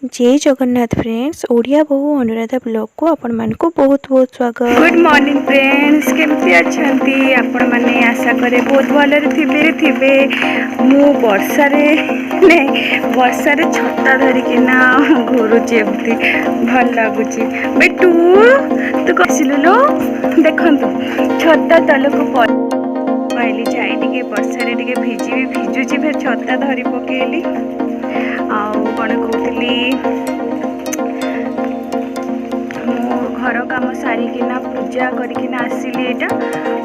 जय जगन्नाथ फ्रेंड्स, ओडिया बहु अनुराधा ब्लॉग को आपण मानक बहुत बहुत स्वागत। गुड मॉर्निंग फ्रेंड्स, केमती अच्छंती आपण माने? आशा करे बहुत भलरे थिबे। मु वर्षारे छता धरिकिना घुरुची, एमती भल लागुची। बेटू तू कसिलु लो, देखंतु छता तलको पइली जाई टिके वर्षारे टिके भिजुची, फिर छता धरि पकेली। आउ कौन कहली, घर काम सारिकिना पूजा करिकिना आसिली। एटा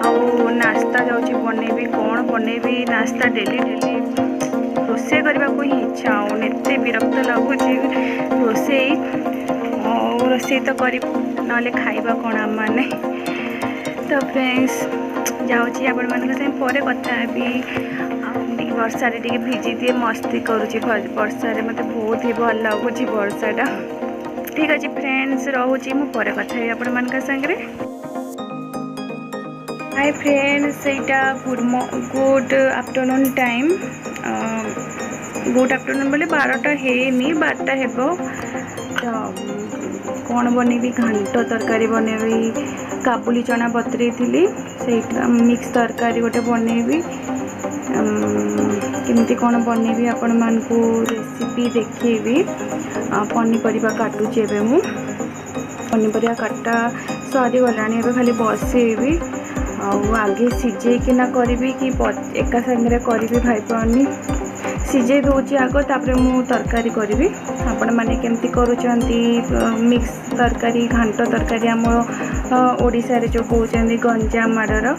आउ नास्ता जाउची बनेबी। कौन बनेबी नास्ता? डेली रोषे करने को ही इच्छा हो, एते विरक्त लगुची रोषे तो कर ना खाइबा कौन आम मैंने। तो फ्रेंड्स जाऊँगी आपण मान पर कथा भी। वर्षा टे भिजी दिए, मस्ती करुँची वर्षा मत बहुत ही भल लगुच वर्षाटा। ठीक अच्छे फ्रेंड्स, रोची मु पर कथा आपण मान संगे। हाय फ्रेंड्स, यहाँ good afternoon time. Good afternoon बोले 12टा हैनी, 12टा हेबो। तो कौन बनेबी? घांट तरकारी बनेबी। काबुली चना बतरे थी, से मिक्स तरकारी गोटे बनेबी। केमती कौन बनेबी आपण मानकु रेसिपी देखेबी। पनीपरिया काटुची एबे मु। पनीपरिया काटा सरी गलानी, एबे खाली बसेबी। आगे सिझेकिना करी कि एका संगे करी भाई पानी। सिझे दूची आग, तापर मु तरकारी करी। आपण माने केमती करूचंती मिक्स तरकारी, घांट तरकारी? आम ओडिशा रे जो कहते गंजाम आड़र,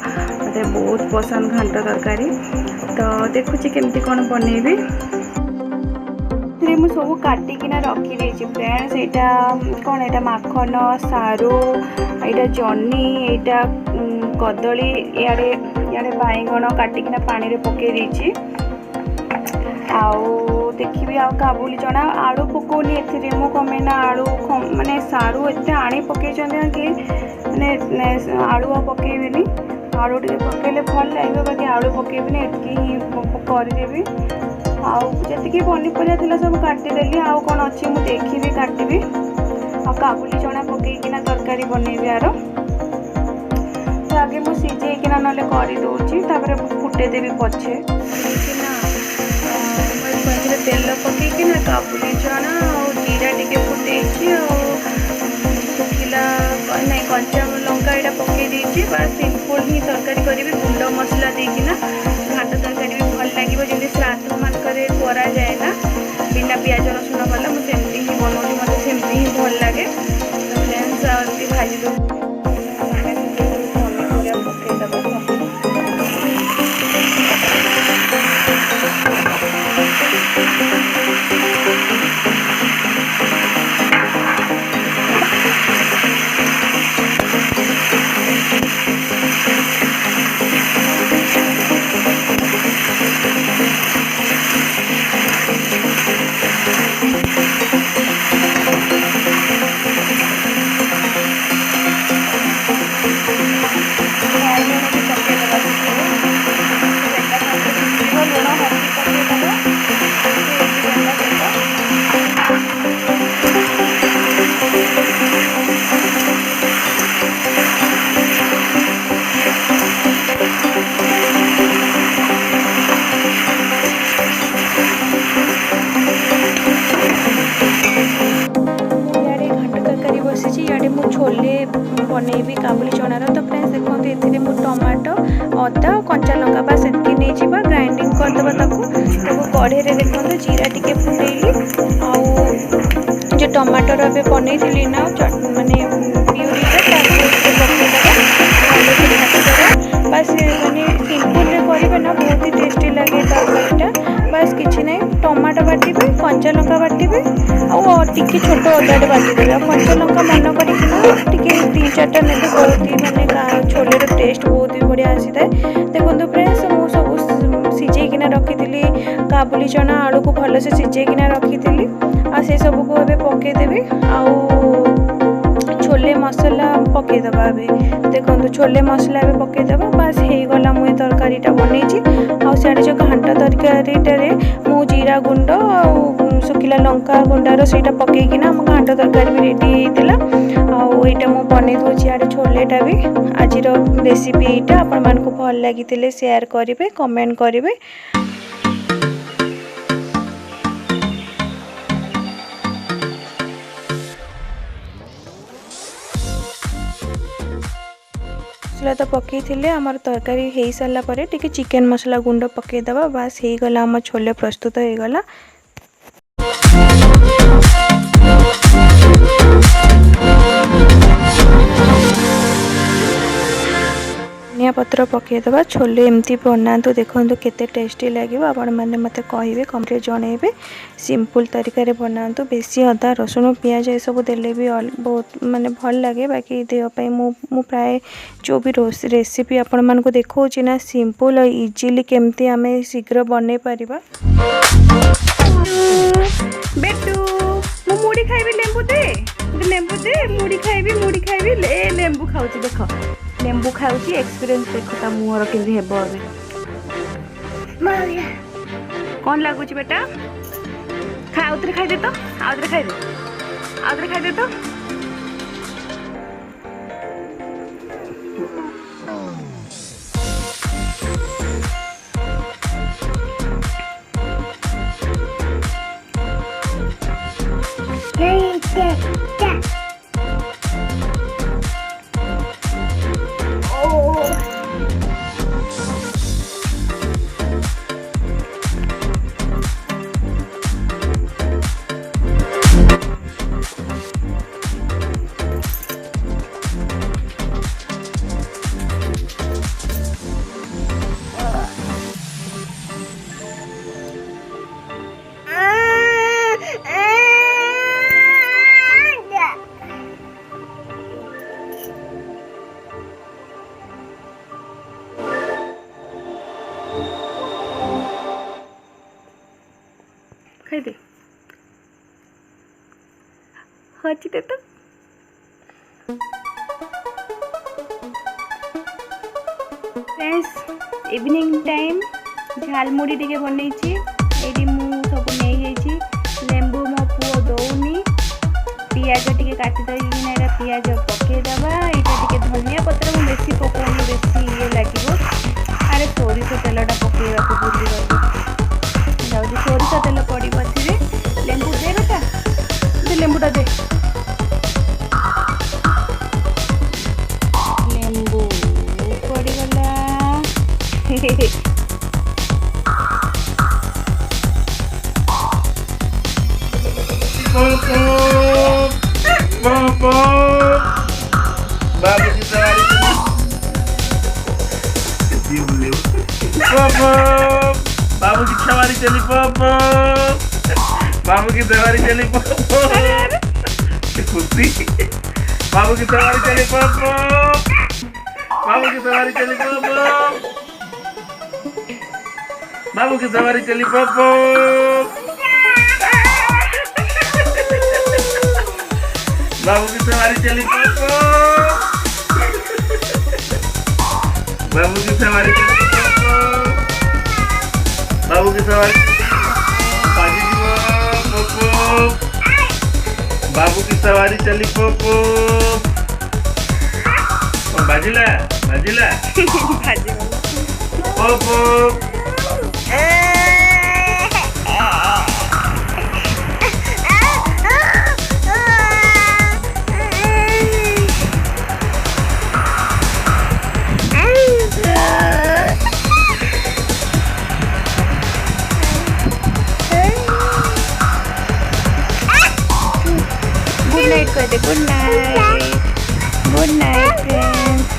मते बहुत पसंद घांट तरकारी। तो देखुची केमती कौन बनेबी। मु सब काटिकिना रखी देछि फ्रेंड्स। यहाँ कौन? यहाँ माखन, सारू, यहाँ जनी, यहाँ कदली, इे बैगण काटिकिना पानी रे पके देछि। आउ देखिए आउ काबुली चना आलू पकौनी ए मु कमेना आलू माने सारू एते आनी पकई कि माने आलू पकेबी। आलू टे पकेले भल लगे, बाकी आलू पकेबी एतकी करदेवी। आउ जी पनीपरिया थी सब काटिदेली। आउ कौन अच्छी मुझे देखी काटि। आ काबुली चना पकईकिना तरकारी बनैबी यार। तो आगे मुझे सिझेकिना ना करदे, फुटेदेवी पछे तेल पकईकिना काबुली चना और जीरा टिके फुटे सुखिला नहीं कंचा लंका यहाँ पकई देछि। बस सिंपल ही तरकारी करी, गुंड मसला देकिना। घाट तरकारी भी भल लगे जमी श्राद्ध मानक करा जाए ना, बिना पियाज रसुण वाला। मुझे ही बनाऊँ, मतलब सेमती ही भल लगे। तो फ्रेंड्स भाजी दो पकईदबा। छोले बनैबी काबुली चनार। तो फ्रेंड्स देखते ये टमाटो, अदा, कंचा लंका बस एतकी नहीं ग्राइंडिंग करदे। कढ़े देखते जीरा टिके फुटेली। आउ जो टमाटर ए बनई ना माने प्यूरीटा बस माने सिंपल करेंगे ना, बहुत ही टेस्टी लगे तरकारीटा। बस किसी ना टमाटो बाटिबे, कंचा लंका बाटिबे, और टिके छोट अदाटे बाटिदेवे। कंचा लंका मन करके 3-4टा ने बहुत ही माने छोलेर टेस्ट बहुत ही बढ़िया आसी था। देखो फ्रेंड्स मु सब सिझेकिना रखी। काबुली चना आलू को भल से सिझेकिना रखी। आ से सब को ए पकईदेवी। आउ छोले मसला पकईदबा देखो छोले मसला ए पकईदबा बास हो गला। मुझे तरकारीटा बनई आड़े जो घांट तरकारीटे मु जीरा गुंड शुखिला लंका गुंडार से पकईकिना मो घांट तरकारी भी रेडी होता। आईटा मु बनई दूसरी आड़े छोलेटा भी। आज रेसिपी यहाँ आपण मानक भल लगी शेयर करेंगे कमेंट करेंगे। मसला तो पकई आमर तरकारी हो सारा पर टिके चिकेन मसला गुंड पकईदबा बास हो गला। आम छोले प्रस्तुत हो गला। धनिया पत्र पकईदबा छोले एमती बनातु देखो केते टेस्टी लगे। आपण मैंने मत कहे कमेंट जनइबे। सिंपल तरीका रे बनातु बेसी अदा रसुण पियाज ये सब देले भी बहुत माने भल लगे। बाकी देहपाई मु प्राय जो भी रेसिपी आपण मानक देखौछि ना सिंपल और इजीली केमती आमे शीघ्र बनै परिबा। बेटू मु मुड़ी खाइबी लेंबू दे मुड़ी खाइबी ले लेंबू खाउछि देखो लेंबू खाउछि एक्सपीरियंस देखो ता मुहर केमती हेबो अबे कौन लागुछि बेटा खा आउतरे खाइ दे तो आउतरे खाइ दे तो खाई दे हची दे तो फ्रेंड्स इवनिंग टाइम झालमुड़ी टिके बनई ये मु सब नहीं जाइए। लेंबू मो पुओ दौनी पियाज टिके काटी देना पियाज पकईदबा। यहाँ टिके धनिया पत्र मु बेसी पकौनी बेसी ये लगे। अरे सोरिष तेलटा पकईवा भूली गली जाऊँगी। सोरिष तेल पड़ो लेंबू दे बेटा दे लेंबूटा दे लेंबू पड़गला। बाबू की सवारी चली पापा बाबू की सवारी चली पापा खुशी बाबू की सवारी चली पापा बाबू की सवारी चली पापा बाबू की सवारी चली पापा बाबू की सवारी चली पापा बाबू की सवारी चली पापा बाबू की सवारी बाजी पोपो बाबू की सवारी चली पोपो बाजिला बाजिला पोपो गुड नाइट कर दे गुड नाइट फ्रेंड्स।